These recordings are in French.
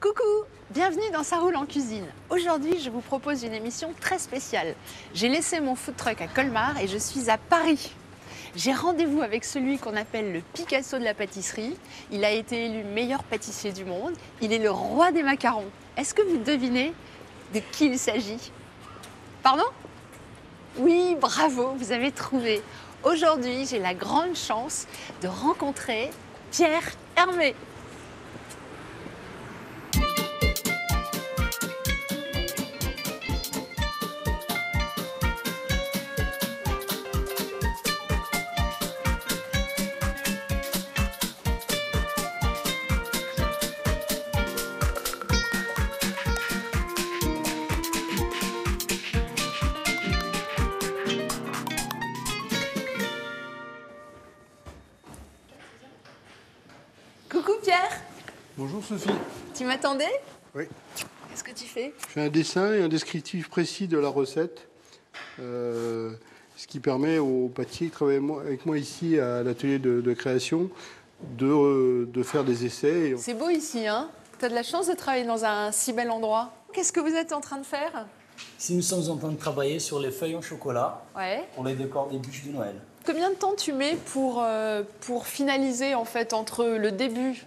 Coucou, bienvenue dans Ça roule en cuisine. Aujourd'hui, je vous propose une émission très spéciale. J'ai laissé mon food truck à Colmar et je suis à Paris. J'ai rendez-vous avec celui qu'on appelle le Picasso de la pâtisserie. Il a été élu meilleur pâtissier du monde. Il est le roi des macarons. Est-ce que vous devinez de qui il s'agit? Pardon? Oui, bravo, vous avez trouvé. Aujourd'hui, j'ai la grande chance de rencontrer Pierre Hermé. Coucou Pierre. Bonjour Sophie. Tu m'attendais? Oui. Qu'est-ce que tu fais? Je fais un dessin et un descriptif précis de la recette, ce qui permet aux pâtissiers qui travaillent avec moi ici à l'atelier de création de faire des essais. C'est beau ici, hein? Tu as de la chance de travailler dans un si bel endroit. Qu'est-ce que vous êtes en train de faire? Ici, nous sommes en train de travailler sur les feuilles en chocolat Ouais. pour les décors des bûches de Noël. Combien de temps tu mets pour finaliser en fait entre le début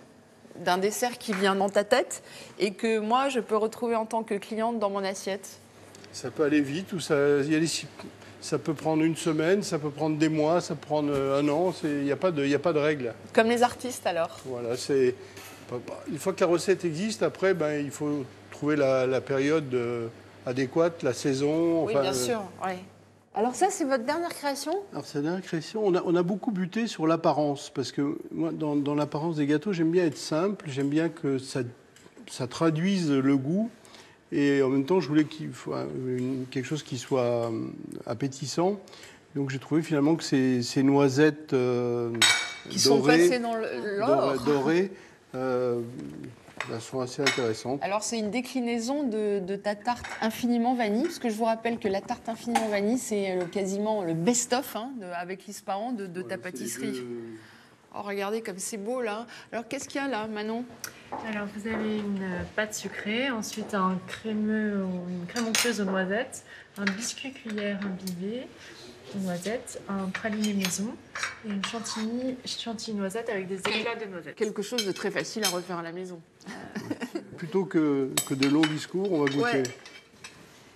d'un dessert qui vient dans ta tête et que moi je peux retrouver en tant que cliente dans mon assiette? Ça peut aller vite, ou ça peut prendre une semaine, ça peut prendre des mois, ça peut prendre un an, il n'y a pas de règle. Comme les artistes alors? Voilà, une fois que la recette existe, après il faut trouver la période adéquate, la saison. Oui, bien sûr. Ouais. Alors ça, c'est votre dernière création? Alors, c'est la dernière création. On a beaucoup buté sur l'apparence, parce que moi, dans l'apparence des gâteaux, j'aime bien être simple, j'aime bien que ça traduise le goût, et en même temps, je voulais quelque chose qui soit appétissant. Donc, j'ai trouvé finalement que ces noisettes Qui sont passées dans l'or. dorées sont assez intéressantes. Alors, c'est une déclinaison de ta tarte infiniment vanille, parce que je vous rappelle que la tarte infiniment vanille, c'est quasiment le best-of avec Lise Parent de ta pâtisserie. Oh, regardez comme c'est beau, là. Alors, qu'est-ce qu'il y a là, Manon? Alors, vous avez une pâte sucrée, ensuite une crème onctueuse aux noisettes, un biscuit cuillère imbibé aux noisettes, un praliné maison et une chantilly noisette avec des éclats de noisettes. Quelque chose de très facile à refaire à la maison. Plutôt que de longs discours, on va goûter. Ouais.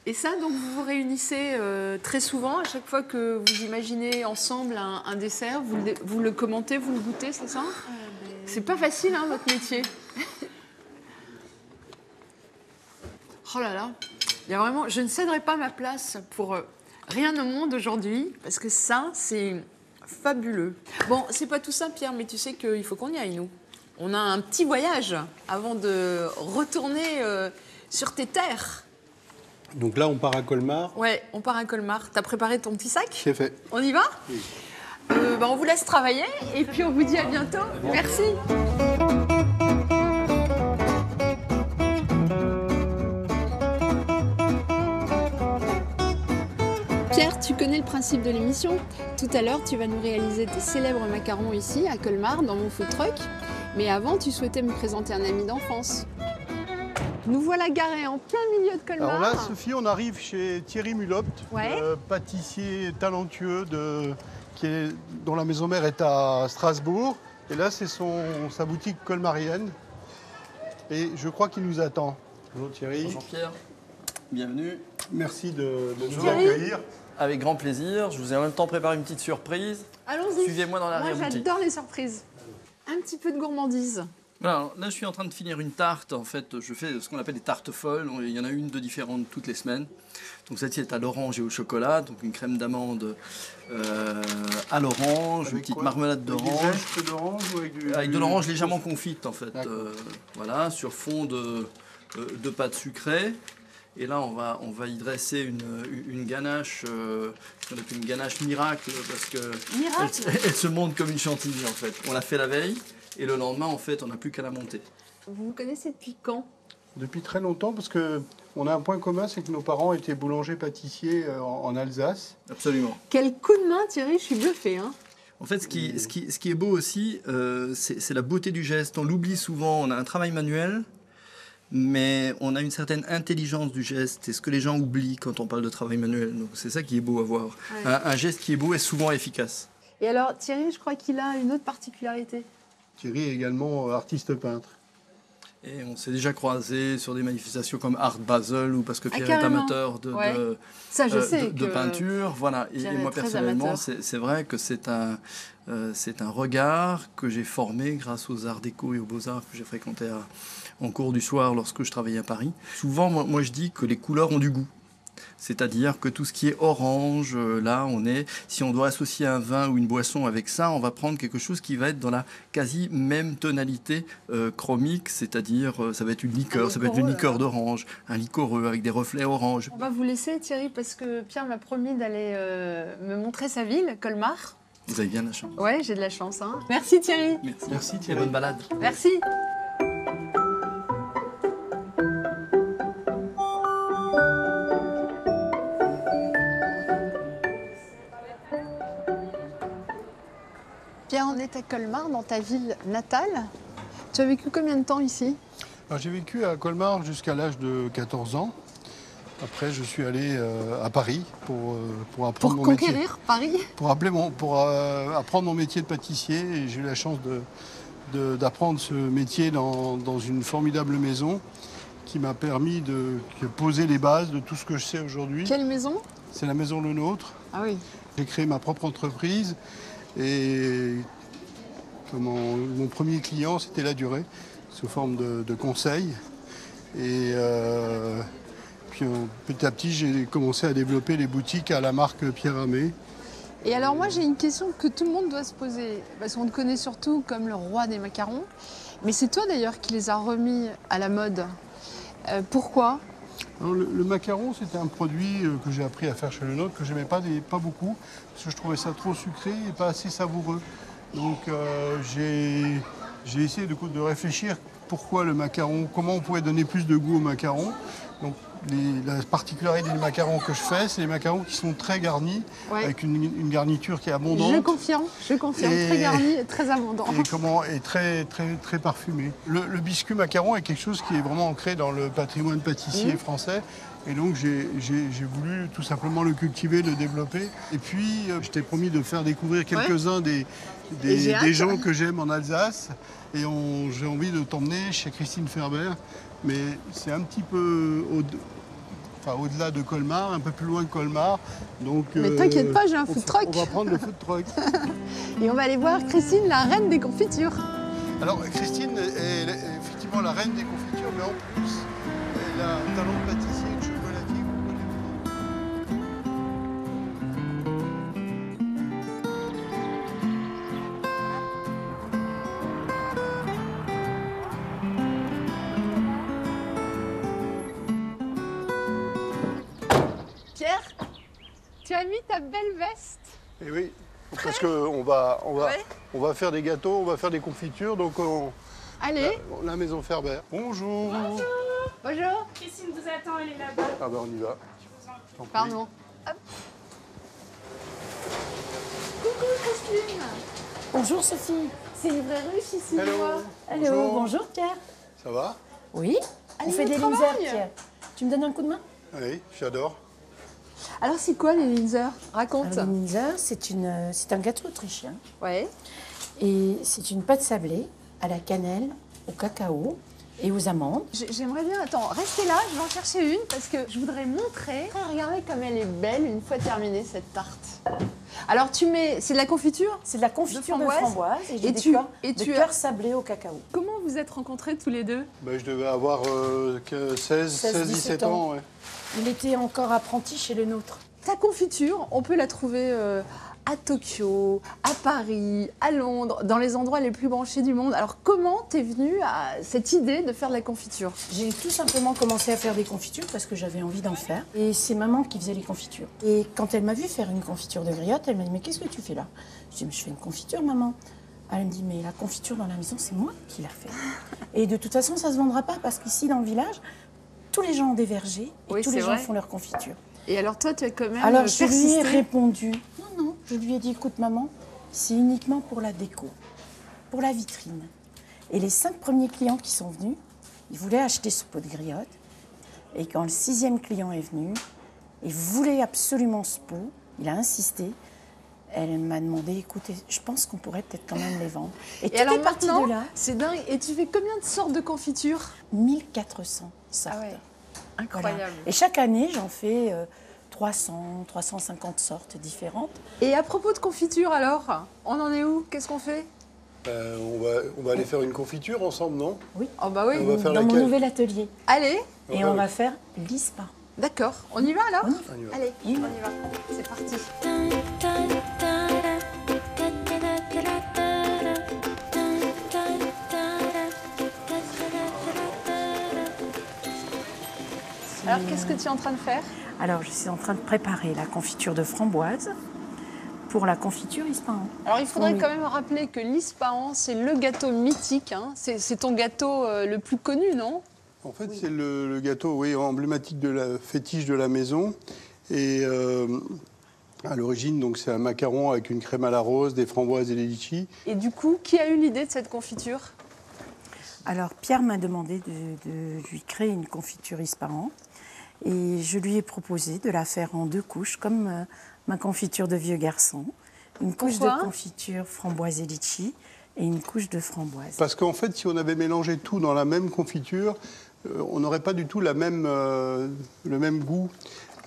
Et ça, donc, vous vous réunissez très souvent, à chaque fois que vous imaginez ensemble un dessert, vous le commentez, vous le goûtez, c'est ça? C'est pas facile, hein, votre métier. Oh là là, il y a vraiment, je ne céderai pas ma place pour rien au monde aujourd'hui, parce que ça, c'est fabuleux. Bon, c'est pas tout ça, Pierre, mais tu sais qu'il faut qu'on y aille, nous. On a un petit voyage avant de retourner sur tes terres. Donc là, on part à Colmar. Ouais, on part à Colmar. T'as préparé ton petit sac? C'est fait. On y va? Oui. On vous laisse travailler et puis on vous dit à bientôt. Merci. Pierre, tu connais le principe de l'émission. Tout à l'heure, tu vas nous réaliser tes célèbres macarons ici, à Colmar, dans mon food truck. Mais avant, tu souhaitais me présenter un ami d'enfance. Nous voilà garés en plein milieu de Colmar. Alors là, Sophie, on arrive chez Thierry Mulhopt, Ouais. pâtissier talentueux dont la maison mère est à Strasbourg. Et là, c'est sa boutique colmarienne. Et je crois qu'il nous attend. Bonjour Thierry. Bonjour Pierre, bienvenue. Merci de nous Thierry. accueillir. Avec grand plaisir, je vous ai en même temps préparé une petite surprise. Allons-y. Suivez-moi dans l'arrière-boutique. Moi, j'adore les surprises. Un petit peu de gourmandise. Voilà, alors là, je suis en train de finir une tarte. En fait, je fais ce qu'on appelle des tartes folles. Il y en a une de différentes toutes les semaines. Donc celle-ci est à l'orange et au chocolat. Donc une crème d'amande à l'orange, une petite marmelade d'orange. Avec du zeste d'orange ou Avec de l'orange légèrement confite, en fait. D'accord. Voilà, sur fond de pâte sucrée. Et là, on va y dresser une ganache, qu'on appelle une ganache miracle, parce que Miracle. elle se monte comme une chantilly, en fait. On l'a fait la veille, et le lendemain, en fait, on n'a plus qu'à la monter. Vous vous connaissez depuis quand? Depuis très longtemps, parce qu'on a un point commun, c'est que nos parents étaient boulangers-pâtissiers en Alsace. Absolument. Quel coup de main, Thierry, je suis bluffée. Hein. En fait, ce qui est beau aussi, c'est la beauté du geste. On l'oublie souvent, on a un travail manuel, mais on a une certaine intelligence du geste, et ce que les gens oublient quand on parle de travail manuel. Donc c'est ça qui est beau à voir. Ouais. Un geste qui est beau est souvent efficace. Et alors, Thierry, je crois qu'il a une autre particularité. Thierry est également artiste peintre. Et on s'est déjà croisé sur des manifestations comme Art Basel, ou parce que Pierre est carrément. amateur Ouais. Ça, je sais de que peinture. Voilà. Pierre Et moi, est très personnellement, amateur. c'est vrai que c'est un regard que j'ai formé grâce aux arts déco et aux beaux-arts que j'ai fréquentés en cours du soir lorsque je travaillais à Paris. Souvent, moi je dis que les couleurs ont du goût. C'est-à-dire que tout ce qui est orange, là, si on doit associer un vin ou une boisson avec ça, on va prendre quelque chose qui va être dans la quasi même tonalité chromique, c'est-à-dire ça va être une liqueur, ça peut être une liqueur d'orange, un liquoreux avec des reflets orange. On va vous laisser, Thierry, parce que Pierre m'a promis d'aller me montrer sa ville, Colmar. Vous avez bien la chance. Ouais, j'ai de la chance. Hein. Merci, Thierry. Merci Thierry. Thierry. Bonne balade. Merci. Pierre, on est à Colmar, dans ta ville natale. Tu as vécu combien de temps ici? Alors, j'ai vécu à Colmar jusqu'à l'âge de 14 ans. Après, je suis allé à Paris pour apprendre Pour mon métier. conquérir Paris? Pour apprendre mon métier de pâtissier. Et j'ai eu la chance d'apprendre ce métier dans une formidable maison qui m'a permis de poser les bases de tout ce que je sais aujourd'hui. Quelle maison? C'est la maison Le Nôtre. Ah oui. J'ai créé ma propre entreprise et mon premier client, c'était la durée, sous forme de conseil. Et puis petit à petit, j'ai commencé à développer les boutiques à la marque Pierre Hermé. Et alors moi j'ai une question que tout le monde doit se poser, parce qu'on te connaît surtout comme le roi des macarons, mais c'est toi d'ailleurs qui les as remis à la mode. Pourquoi? Alors, le macaron, c'était un produit que j'ai appris à faire chez Le Nôtre, que je n'aimais pas beaucoup, parce que je trouvais ça trop sucré et pas assez savoureux. Donc j'ai essayé de réfléchir pourquoi le macaron, comment on pouvait donner plus de goût au macaron. Donc la particularité des macarons que je fais, c'est les macarons qui sont très garnis, Ouais. avec une garniture qui est abondante. Je confirme, Et- très garni et très abondant. Et très parfumé. Le biscuit macaron est quelque chose qui est vraiment ancré dans le patrimoine pâtissier français. Et donc j'ai voulu tout simplement le cultiver, le développer. Et puis je t'ai promis de faire découvrir quelques-uns Et j'ai des hâte. gens que j'aime en Alsace. Et j'ai envie de t'emmener chez Christine Ferber. Mais c'est un petit peu au-delà de Colmar, un peu plus loin de Colmar. Donc, Mais t'inquiète pas, j'ai un food truck. On va prendre le food truck. Et on va aller voir Christine, la reine des confitures. Alors Christine est effectivement la reine des confitures, mais en plus, elle a un talent de pâtissier et de chocolatier qu'on connaît pas. Pierre, tu as mis ta belle veste. Et oui, parce qu'on on va faire des gâteaux, on va faire des confitures, donc Allez, la maison Ferber. Bonjour. bonjour. Christine vous attend, elle est là-bas. Ah ben on y va. T'en prie. Pardon. Hop. Coucou Christine. Bonjour Sophie. C'est livré russe ici, Hello. moi. Hello, bonjour Pierre. Ça va? Oui, on Allez, fait au des travail. linzers Pierre. Tu me donnes un coup de main? Oui, j'adore. Alors c'est quoi les Linzer? Raconte. Alors, les linzers, c'est un gâteau autrichien. Ouais. Et c'est une pâte sablée à la cannelle, au cacao et aux amandes. J'aimerais bien, attends, restez là, je vais en chercher une parce que je voudrais montrer. Regardez comme elle est belle une fois terminée cette tarte. Alors tu mets, c'est de la confiture? C'est de la confiture De de framboise. framboise et Et j'ai tu- des corps et de tu as- cœur sablé au cacao. Comment vous êtes rencontrés tous les deux? Ben, je devais avoir 16-17 ans. Ouais. Il était encore apprenti chez Le Nôtre. Ta confiture, on peut la trouver à Tokyo, à Paris, à Londres, dans les endroits les plus branchés du monde. Alors comment t'es venue à cette idée de faire de la confiture? J'ai tout simplement commencé à faire des confitures parce que j'avais envie d'en faire. Et c'est maman qui faisait les confitures. Et quand elle m'a vu faire une confiture de griotte, elle m'a dit « Mais qu'est-ce que tu fais là ?» Je dis « Mais je fais une confiture, maman. » Elle me dit « Mais la confiture dans la maison, c'est moi qui la fais. » Et de toute façon, ça ne se vendra pas parce qu'ici, dans le village, tous les gens ont des vergers et Oui, tous c'est les gens vrai. font leur confiture. Et alors toi, tu as quand même Alors je lui ai persisté. répondu « Non, je lui ai dit « Écoute, maman, c'est uniquement pour la déco, pour la vitrine. » Et les 5 premiers clients qui sont venus, Il voulait acheter ce pot de griotte. Et quand le 6e client est venu, il voulait absolument ce pot. Il a insisté. Elle m'a demandé, écoutez, je pense qu'on pourrait peut-être quand même les vendre. Et tout alors est parti maintenant, de là. c'est dingue. Et tu fais combien de sortes de confitures? 1400 sortes. Ah ouais, Voilà. incroyable. Et chaque année, j'en fais 300, 350 sortes différentes. Et à propos de confiture alors, on en est où? Qu'est-ce qu'on fait? On va aller faire une confiture ensemble, non? Oui. Oh bah oui. On va faire Dans mon laquelle? nouvel atelier. Allez, Et on va faire l'ISPA. d'accord. On y va alors? On y va. On y va. Allez, on y va. C'est parti. Alors qu'est-ce que tu es en train de faire? Alors, je suis en train de préparer la confiture de framboise pour la confiture Ispahan. Alors il faudrait Oui. quand même rappeler que l'Ispahan, c'est le gâteau mythique. Hein. C'est ton gâteau le plus connu, non? En fait, c'est le gâteau oui, emblématique de la fétiche de la maison. Et à l'origine, donc, c'est un macaron avec une crème à la rose, des framboises et des litchis. Et du coup, qui a eu l'idée de cette confiture? Alors, Pierre m'a demandé de lui créer une confiture Ispahan. Et je lui ai proposé de la faire en 2 couches, comme ma confiture de vieux garçon. Une couche Pourquoi de confiture framboise et litchi et une couche de framboise. Parce qu'en fait, si on avait mélangé tout dans la même confiture, on n'aurait pas du tout le même goût.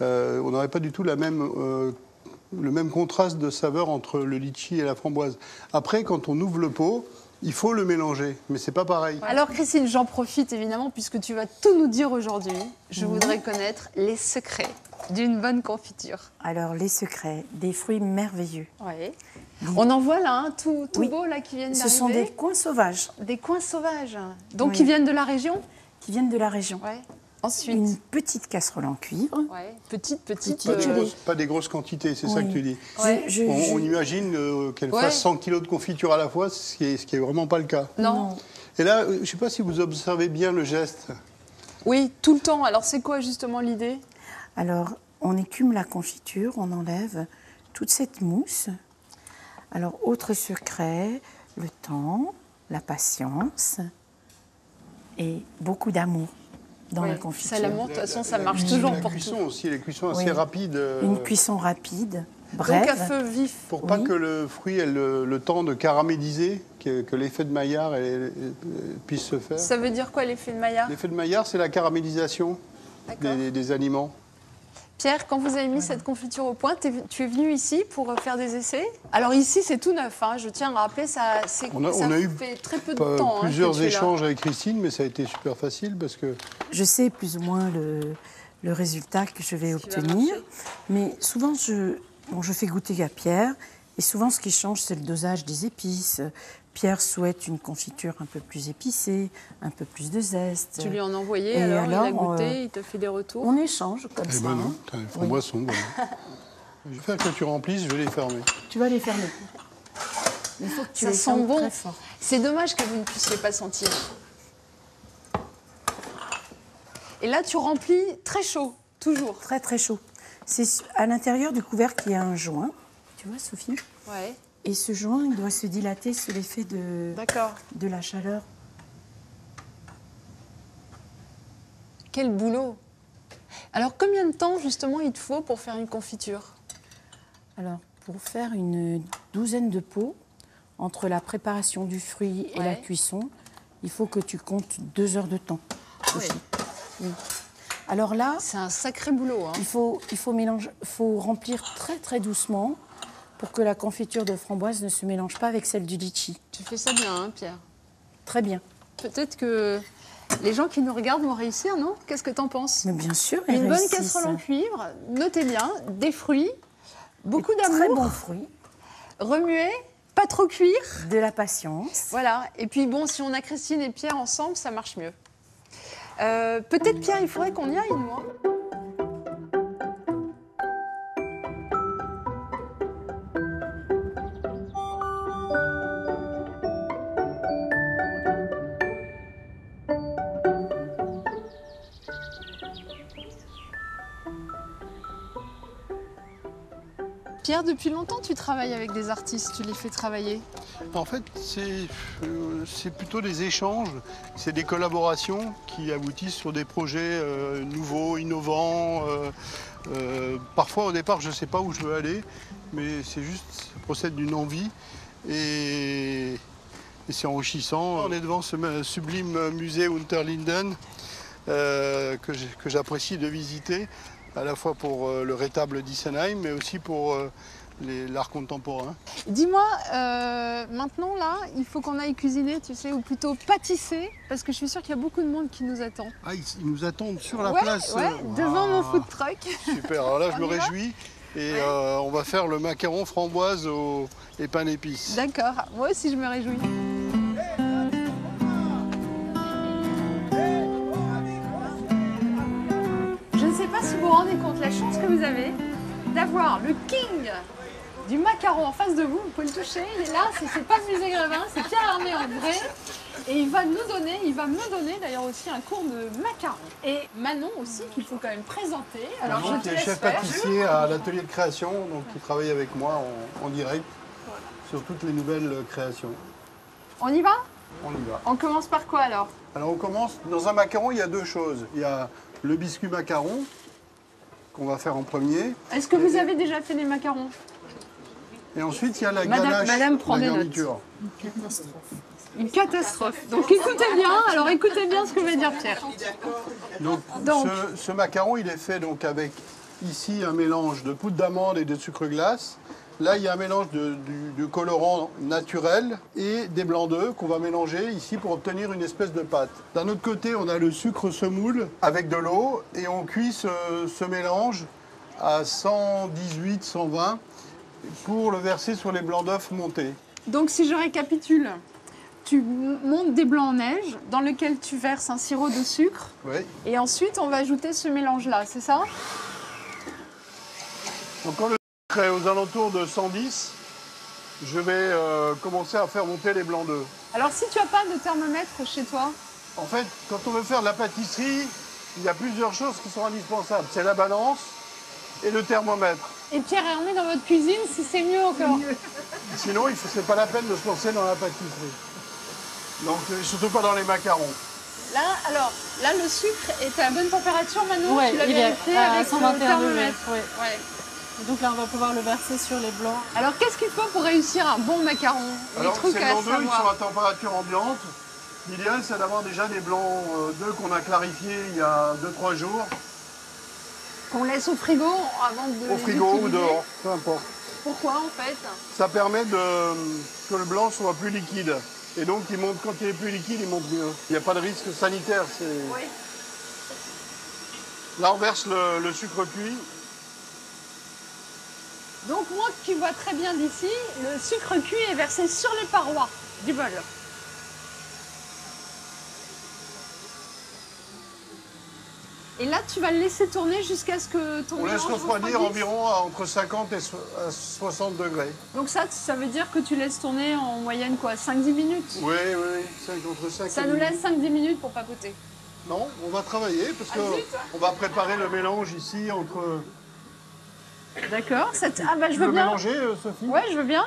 On n'aurait pas du tout le même contraste de saveur entre le litchi et la framboise. Après, quand on ouvre le pot, il faut le mélanger, mais c'est pas pareil. Alors Christine, j'en profite évidemment puisque tu vas tout nous dire aujourd'hui. Je voudrais connaître les secrets d'une bonne confiture. Alors, les secrets, des fruits merveilleux. Ouais. On en voit là, hein, tout Oui. beau là qui viennent Ce d'arriver. sont des coins sauvages Des coins sauvages. Donc Oui. qui viennent de la région? qui viennent de la région. Ouais. Ensuite. Une petite casserole en cuivre. Ouais. Petite. Pas des grosses quantités, c'est ça Oui. que tu dis. Ouais. On imagine qu'elle Ouais. fasse 100 kilos de confiture à la fois, ce qui est vraiment pas le cas. Non. Et là, je ne sais pas si vous observez bien le geste. Oui, tout le temps. Alors c'est quoi justement l'idée? Alors, on écume la confiture, on enlève toute cette mousse. Alors, autre secret, le temps, la patience et beaucoup d'amour dans la confiture. Ça, l'amour, de toute façon, ça marche toujours la pour cuisson tout. aussi, les cuissons assez Oui. rapides. Une cuisson rapide, Donc brève. à feu vif. Pour pas Oui. que le fruit ait le temps de caraméliser, que l'effet de Maillard puisse se faire. Ça veut dire quoi l'effet de Maillard? L'effet de Maillard, c'est la caramélisation D'accord. des aliments. Pierre, quand vous avez mis cette confiture au point, tu es venu ici pour faire des essais. Alors ici, c'est tout neuf. Hein. Je tiens à rappeler, ça On a eu fait très peu de temps. hein, plusieurs que tu es là. échanges avec Christine, mais ça a été super facile parce que Je sais plus ou moins le résultat que je vais Ce qui va obtenir. marcher. Mais souvent, je fais goûter à Pierre. Et souvent, ce qui change, c'est le dosage des épices. Pierre souhaite une confiture un peu plus épicée, un peu plus de zeste. Tu lui en as envoyé, Et alors, il a alors, goûté, il te fait des retours. On échange comme eh ça. ben non, hein. t'as les framboises sont bonnes. Je vais faire que tu remplisses, je vais les fermer. Tu vas les fermer. Il faut que tu Ça les sent fermes bon. très fort. C'est dommage que vous ne puissiez pas sentir. Et là, tu remplis très chaud, toujours. Très très chaud. C'est à l'intérieur du couvercle, il y a un joint. Tu vois, Sophie? Ouais, Et ce joint, il doit se dilater sous l'effet d'accord. de la chaleur. Quel boulot. Alors, combien de temps, justement, il te faut pour faire une confiture? Alors, pour faire une douzaine de pots, entre la préparation du fruit et la Ouais. cuisson, il faut que tu comptes 2 heures de temps. Oui. Oui. Alors là, C'est un sacré boulot. Hein. il faut mélanger, faut remplir très très doucement pour que la confiture de framboise ne se mélange pas avec celle du litchi. Tu fais ça bien, hein, Pierre. Très bien. Peut-être que les gens qui nous regardent vont réussir, non? Qu'est-ce que t'en penses? Mais bien sûr, Une elles bonne réussissent. casserole en cuivre, notez bien, des fruits, beaucoup Très d'amour, bons fruits, remuer, pas trop cuire. de la patience. Voilà. Et puis bon, si on a Christine et Pierre ensemble, ça marche mieux. Peut-être Pierre, il faudrait qu'on y aille, nous. Hein. Pierre, depuis longtemps, tu travailles avec des artistes, tu les fais travailler. En fait, c'est plutôt des échanges, c'est des collaborations qui aboutissent sur des projets nouveaux, innovants. Parfois, au départ, je ne sais pas où je veux aller, mais c'est juste, ça procède d'une envie et c'est enrichissant. On est devant ce sublime musée Unterlinden que j'apprécie de visiter, à la fois pour le rétable d'Issenheim, mais aussi pour l'art contemporain. Dis-moi, maintenant là, il faut qu'on aille cuisiner, tu sais, ou plutôt pâtisser, parce que je suis sûre qu'il y a beaucoup de monde qui nous attend. Ah, ils nous attendent sur la Ouais, place. ouais, devant mon food truck. Super, alors là je me On y va réjouis et on va faire le macaron framboise et pain d'épices. D'accord, moi aussi je me réjouis. Je ne sais pas si vous vous rendez compte la chance que vous avez d'avoir le king du macaron en face de vous. Vous pouvez le toucher, il est là, c'est pas le musée Grévin, c'est Pierre Hermé en vrai. Et il va me donner d'ailleurs aussi un cours de macaron. Et Manon aussi, qu'il faut quand même présenter. Alors Manon, je qui te est laisse chef faire. pâtissier à l'atelier de création, donc qui travaille avec moi en direct sur toutes les nouvelles créations. On y va? On y va. On commence par quoi alors? Alors on commence, dans un macaron il y a deux choses. Il y a le biscuit macaron qu'on va faire en premier. Est-ce que vous avez déjà fait les macarons? Et ensuite il y a la Madame- ganache, Madame prend la des notes. garniture. Une catastrophe. Donc écoutez bien, alors écoutez bien ce que va dire Pierre. Donc, Donc. Ce macaron il est fait donc avec ici un mélange de poudre d'amande et de sucre glace. Là, il y a un mélange de colorant naturel et des blancs d'œufs qu'on va mélanger ici pour obtenir une espèce de pâte. D'un autre côté, on a le sucre semoule avec de l'eau et on cuit ce mélange à 118, 120 pour le verser sur les blancs d'œufs montés. Donc si je récapitule, tu montes des blancs en neige dans lequel tu verses un sirop de sucre Oui. et ensuite on va ajouter ce mélange-là, c'est ça? Donc quand le sucre est aux alentours de 110, je vais commencer à faire monter les blancs d'œufs. Alors si tu n'as pas de thermomètre chez toi, En fait, quand on veut faire de la pâtisserie, il y a plusieurs choses qui sont indispensables. C'est la balance et le thermomètre. et Pierre Hermé dans votre cuisine, si c'est mieux encore. Sinon, c'est pas la peine de se lancer dans la pâtisserie. Donc, surtout pas dans les macarons. Là, alors, là le sucre est à bonne température maintenant, Ouais, tu l'as il est vérifié à avec 121 le thermomètre. degrés, ouais. Ouais. Donc là, on va pouvoir le verser sur les blancs. Alors qu'est-ce qu'il faut pour réussir un bon macaron? Alors, Les trucs ces à blancs d'œufs, ils sont savoir. à température ambiante. L'idéal, c'est d'avoir déjà des blancs d'œufs qu'on a clarifiés il y a 2-3 jours, Qu'on laisse au frigo avant de au frigo ou l'utiliser. dehors, peu importe. Pourquoi en fait? Ça permet que le blanc soit plus liquide. Et donc, quand il est plus liquide, il monte mieux. Il n'y a pas de risque sanitaire. Oui. Là, on verse le sucre cuit. Donc moi que tu vois très bien d'ici, le sucre cuit est versé sur les parois du bol. Et là, tu vas le laisser tourner jusqu'à ce que ton On laisse mélange refroidir refroidisse. environ entre 50 et 60 degrés. Donc ça veut dire que tu laisses tourner en moyenne quoi, 5-10 minutes? Oui, entre 5 Ça et nous 10 laisse 5-10 minutes pour papoter. Non, on va travailler parce Ah, zut. qu'on va préparer le mélange ici entre... D'accord. Ah bah je Tu veux veux bien. mélanger, Sophie? Ouais, je veux bien.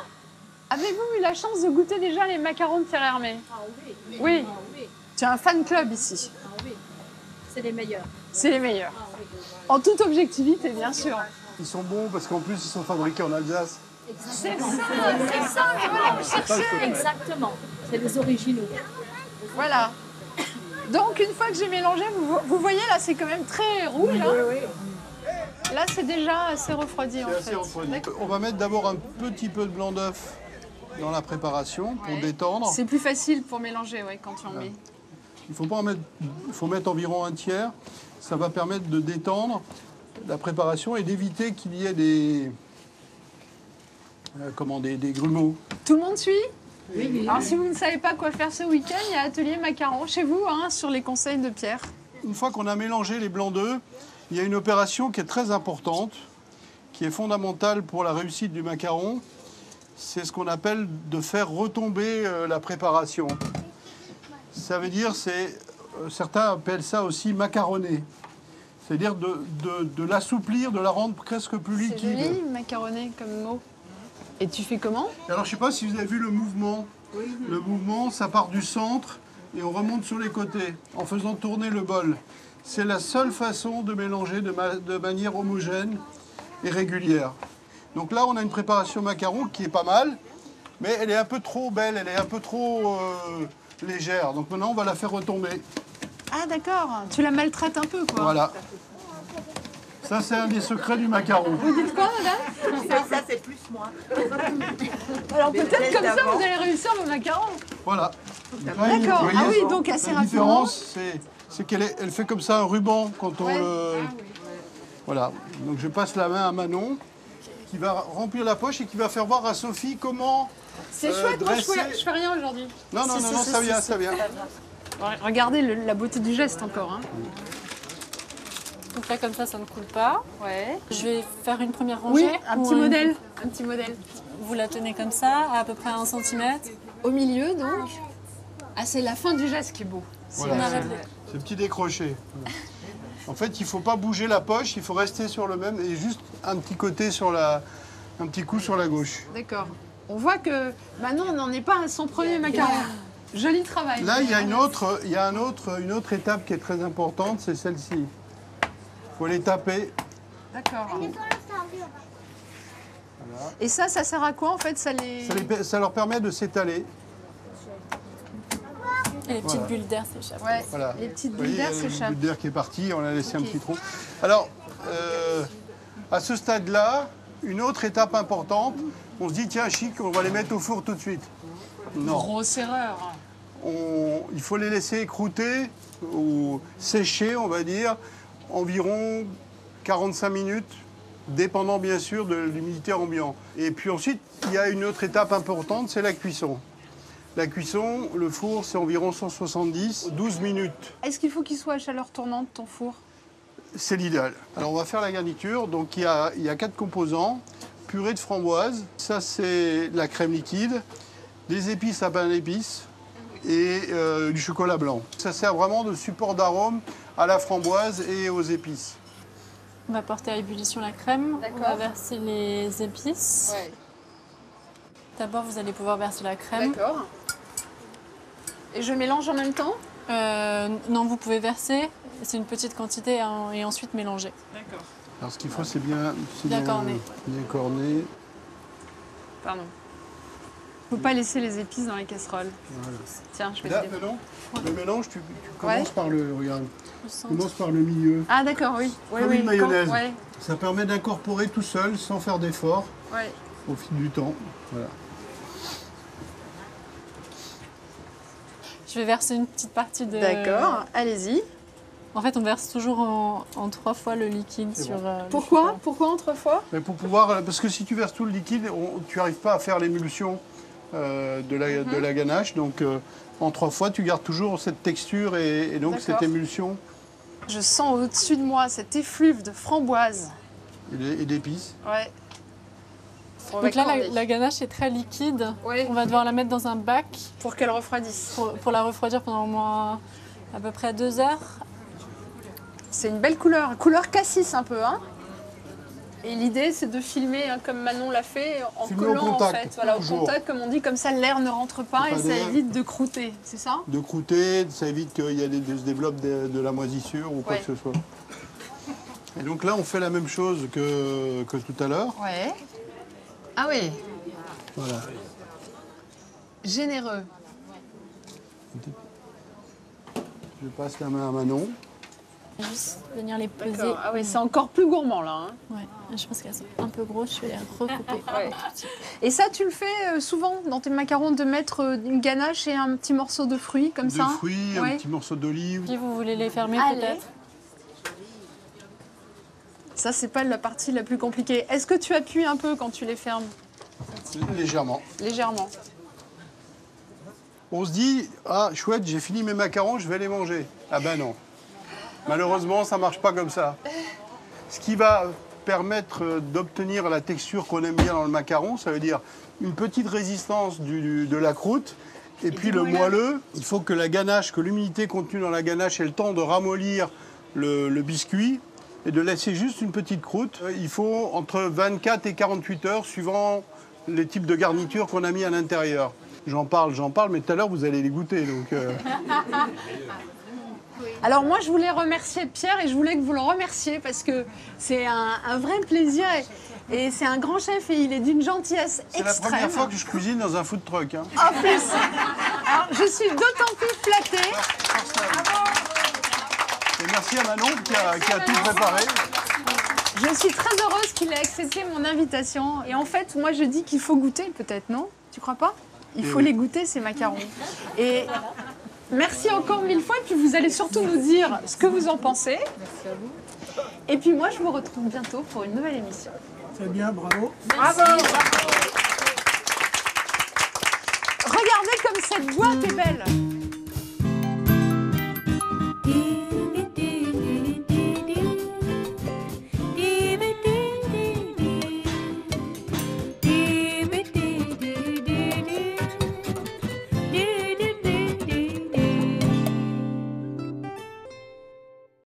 Avez-vous eu la chance de goûter déjà les macarons de Pierre Hermé? Ah oui. Oui. Ah oui. Tu as un fan club ici. Ah oui. C'est les meilleurs. C'est les meilleurs. Ah oui. En toute objectivité, bien sûr. Ils sont bons parce qu'en plus, ils sont fabriqués en Alsace. C'est ça, voilà, on cherchait. Exactement. C'est les originaux. Voilà. Donc une fois que j'ai mélangé, vous voyez là, c'est quand même très roux là. Là, c'est déjà assez refroidi en C'est fait. assez refroidi. On va mettre d'abord un petit peu de blanc d'œuf dans la préparation pour Ouais. détendre. C'est plus facile pour mélanger ouais, quand tu en mets. Il faut pas en mettre, il faut mettre environ un tiers. Ça va permettre de détendre la préparation et d'éviter qu'il y ait des grumeaux. Tout le monde suit? Oui. Alors si vous ne savez pas quoi faire ce week-end, il y a Atelier Macaron chez vous, hein, sur les conseils de Pierre. Une fois qu'on a mélangé les blancs d'œufs, il y a une opération qui est très importante, qui est fondamentale pour la réussite du macaron. C'est ce qu'on appelle de faire retomber la préparation. Ça veut dire, certains appellent ça aussi macaronner. C'est-à-dire de l'assouplir, de la rendre presque plus C'est liquide. joli, macaroné comme mot. Et tu fais comment? Alors, je ne sais pas si vous avez vu le mouvement. Le mouvement, ça part du centre et on remonte sur les côtés en faisant tourner le bol. C'est la seule façon de mélanger de manière homogène et régulière. Donc là, on a une préparation macaron qui est pas mal, mais elle est un peu trop belle, elle est un peu trop légère. Donc maintenant, on va la faire retomber. Ah d'accord, tu la maltraites un peu quoi. Voilà. Ça, c'est un des secrets du macaron. Vous dites quoi madame? Ça, c'est plus moi. Alors peut-être comme ça vous allez réussir vos macarons. Voilà. Donc là, D'accord, vous voyez, ah oui, donc assez la rapidement. différence, c'est qu'elle fait comme ça un ruban quand on Ouais. le... Voilà. Donc je passe la main à Manon, qui va remplir la poche et qui va faire voir à Sophie comment... C'est chouette, moi dresser- je fais rien aujourd'hui. Non, non, Si, non, si, non, si, ça si, vient, si. ça vient. Regardez la beauté du geste encore. Hein. Donc là, comme ça ne coule pas. Ouais. Je vais faire une première rangée. Oui, un ou petit modèle. Un petit modèle. Vous la tenez comme ça, à peu près 1 cm. Au milieu donc. Ah c'est la fin du geste qui est beau. Voilà, on c'est- arrête. c'est petit décroché. En fait, il ne faut pas bouger la poche, il faut rester sur le même et juste un petit côté sur la... un petit coup sur la gauche. D'accord. On voit que Manon n'en est pas à son premier macaron. Joli travail. Là, il y a une autre étape qui est très importante, c'est celle-ci. Il faut les taper. D'accord. Et ça sert à quoi en fait Ça leur permet de s'étaler. Et les petites Voilà. bulles d'air s'échappent. Ouais, Voilà. les petites Vous bulles voyez, d'air il y a une s'échappent. bulle d'air qui est partie, on a laissé un Ok. petit trou. Alors, à ce stade-là, une autre étape importante, on se dit, tiens, chic, on va les mettre au four tout de suite. Non. Grosse erreur. Il faut les laisser écrouter ou sécher, on va dire, environ 45 minutes, dépendant bien sûr de l'humidité ambiante. Et puis ensuite, il y a une autre étape importante, c'est la cuisson. La cuisson, le four, c'est environ 170, 12 minutes. Est-ce qu'il faut qu'il soit à chaleur tournante ton four? C'est l'idéal. Alors on va faire la garniture. Donc il y a 4 composants. Purée de framboise, ça c'est la crème liquide, des épices à pain d'épices et du chocolat blanc. Ça sert vraiment de support d'arôme à la framboise et aux épices. On va porter à ébullition la crème. On va D'accord. verser les épices. Ouais. D'abord, vous allez pouvoir verser la crème. D'accord. Et je mélange en même temps? Non, vous pouvez verser. C'est une petite quantité hein, et ensuite mélanger. D'accord. Alors ce qu'il faut, c'est bien corné. Bien corné. Pardon. Faut pas laisser les épices dans les casseroles. Voilà. Tiens, je vais Là, te dé- maintenant, le mélange, tu commences par le, regarde, Au tu centre. commences par le milieu. Ah d'accord, oui. Oui, Comme oui. une mayonnaise. Ouais, Ça permet d'incorporer tout seul, sans faire d'effort, ouais. au fil du temps. Voilà. Je vais verser une petite partie de... D'accord, allez-y. En fait, on verse toujours en 3 fois le liquide C'est sur... le Pourquoi? chocolat. Pourquoi en 3 fois? Mais pour pouvoir, parce que si tu verses tout le liquide, tu n'arrives pas à faire l'émulsion de la ganache. Donc en 3 fois, tu gardes toujours cette texture et donc cette D'accord. émulsion Je sens au-dessus de moi cet effluve de framboise. et d'épices. Ouais. On va Donc là, corner. la ganache est très liquide. Ouais. On va devoir la mettre dans un bac Pour qu'elle refroidisse. pour la refroidir pendant au moins à peu près 2 heures. C'est une belle couleur cassis un peu, hein. Et l'idée, c'est de filmer hein, comme Manon l'a fait, en Filmer au collant contact, en fait. Voilà, au toujours. contact, comme on dit, comme ça l'air ne rentre pas Pas et ça d'air. évite de croûter, c'est ça? De croûter, ça évite qu'il y ait se développe de la moisissure ou quoi Ouais. que ce soit. Et donc là, on fait la même chose que tout à l'heure. Ouais. Ah oui, Voilà. généreux. Je passe la main à Manon. Juste venir les poser. D'accord. Ah oui, c'est encore plus gourmand là. Hein. Ouais, je pense qu'elles sont un peu grosses, je vais les recouper. Ouais. Et ça, tu le fais souvent dans tes macarons de mettre une ganache et un petit morceau de fruits comme De ça? fruits, Ouais. un petit morceau d'olive. Puis vous voulez les fermer Allez. peut-être? Ça, c'est pas la partie la plus compliquée. Est-ce que tu appuies un peu quand tu les fermes? Légèrement. Légèrement. On se dit, ah chouette, j'ai fini mes macarons, je vais les manger. Ah ben non. Malheureusement, ça ne marche pas comme ça. Ce qui va permettre d'obtenir la texture qu'on aime bien dans le macaron, ça veut dire une petite résistance de la croûte. Et puis le moelleux, il faut que la ganache, que l'humidité contenue dans la ganache ait le temps de ramollir le biscuit et de laisser juste une petite croûte. Il faut entre 24 et 48 heures suivant les types de garnitures qu'on a mis à l'intérieur. J'en parle, mais tout à l'heure vous allez les goûter. Donc, Alors moi je voulais remercier Pierre et je voulais que vous le remerciiez parce que c'est un vrai plaisir et c'est un grand chef et il est d'une gentillesse extrême. C'est la première fois que je cuisine dans un food truck. Hein. En plus, alors je suis d'autant plus flattée. Et merci à Manon qui a tout préparé. Je suis très heureuse qu'il ait accepté mon invitation. Et en fait, moi je dis qu'il faut goûter peut-être, non? Tu crois pas? Il faut les goûter ces macarons. Et merci encore 1000 fois. Et puis vous allez surtout nous dire ce que vous en pensez. Merci à vous. Et puis moi je vous retrouve bientôt pour une nouvelle émission. Très bien, bravo. Bravo. Regardez comme cette boîte est belle.